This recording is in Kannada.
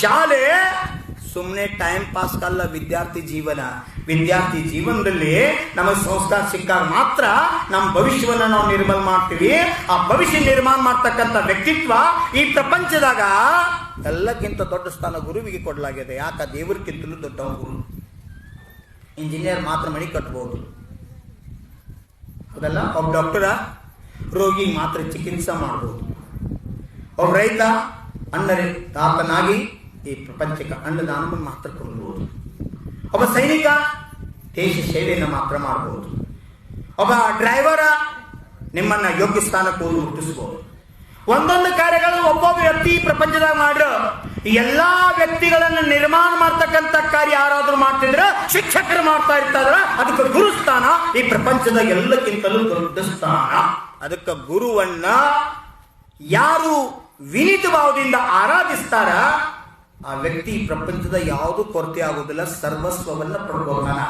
ಶಾಲೆ ಸುಮ್ಮನೆ ಟೈಮ್ ಪಾಸ್ ಅಲ್ಲ. ವಿದ್ಯಾರ್ಥಿ ಜೀವನದಲ್ಲಿ ನಮಗೆ ಸಂಸ್ಕಾರ ಸಿಕ್ಕಾಗ ಮಾತ್ರ ನಮ್ಮ ಭವಿಷ್ಯವನ್ನ ನಾವು ನಿರ್ಮಾಣ ಮಾಡ್ತೀವಿ. ಆ ಭವಿಷ್ಯ ನಿರ್ಮಾಣ ಮಾಡ್ತಕ್ಕಂಥ ವ್ಯಕ್ತಿತ್ವ ಈ ಪ್ರಪಂಚದಾಗ ಎಲ್ಲಕ್ಕಿಂತ ದೊಡ್ಡ ಸ್ಥಾನ ಗುರುವಿಗೆ ಕೊಡಲಾಗಿದೆ. ಯಾಕ? ದೇವರಿಗಿಂತಲೂ ದೊಡ್ಡವ ಗುರು. ಇಂಜಿನಿಯರ್ ಮಾತ್ರ ಮಣಿ ಕಟ್ಬಹುದು, ಅದಲ್ಲ. ಒಬ್ಬ ಡಾಕ್ಟರ ರೋಗಿ ಮಾತ್ರ ಚಿಕಿತ್ಸೆ ಮಾಡಬಹುದು. ಒಬ್ಬ ರೈತ ಅನ್ನದಾತನಾಗಿ ಈ ಪ್ರಪಂಚಕ್ಕೆ ಅನ್ನದಾನವನ್ನು ಮಾತ್ರ ಕೊಡಬಹುದು. ಒಬ್ಬ ಸೈನಿಕ ದೇಶ ಸೇವೆಯನ್ನು ಮಾತ್ರ ಮಾಡಬಹುದು. ಒಬ್ಬ ಡ್ರೈವರ ನಿಮ್ಮನ್ನ ಯೋಗ್ಯ ಸ್ಥಾನಕ್ಕೆ ಹೋಗಿ ಮುಟ್ಟಿಸಬಹುದು. ಒಂದೊಂದು ಕಾರ್ಯಗಳು ಒಬ್ಬೊಬ್ಬ ವ್ಯಕ್ತಿ ಪ್ರಪಂಚದಾಗ ಮಾಡ್ರ ಎಲ್ಲಾ ವ್ಯಕ್ತಿಗಳನ್ನ ನಿರ್ಮಾಣ ಮಾಡ್ತಕ್ಕಂಥ ಕಾರ್ಯ ಯಾರಾದ್ರೂ ಮಾಡ್ತಿದ್ರ ಶಿಕ್ಷಕರು ಮಾಡ್ತಾ ಇರ್ತಾರ. ಅದಕ್ಕೆ ಗುರುಸ್ಥಾನ ಈ ಪ್ರಪಂಚದ ಎಲ್ಲಕ್ಕಿಂತಲೂ ದೊಡ್ಡ ಸ್ಥಾನ. ಅದಕ್ಕೆ ಗುರುವನ್ನ ಯಾರು ವಿನೀತ ಭಾವದಿಂದ ಆರಾಧಿಸ್ತಾರ ಆ ವ್ಯಕ್ತಿ ಪ್ರಪಂಚದ ಯಾವುದು ಕೊರತೆ ಆಗುವುದಿಲ್ಲ, ಸರ್ವಸ್ವವನ್ನ ಪಡ್ಕೋತಾನ.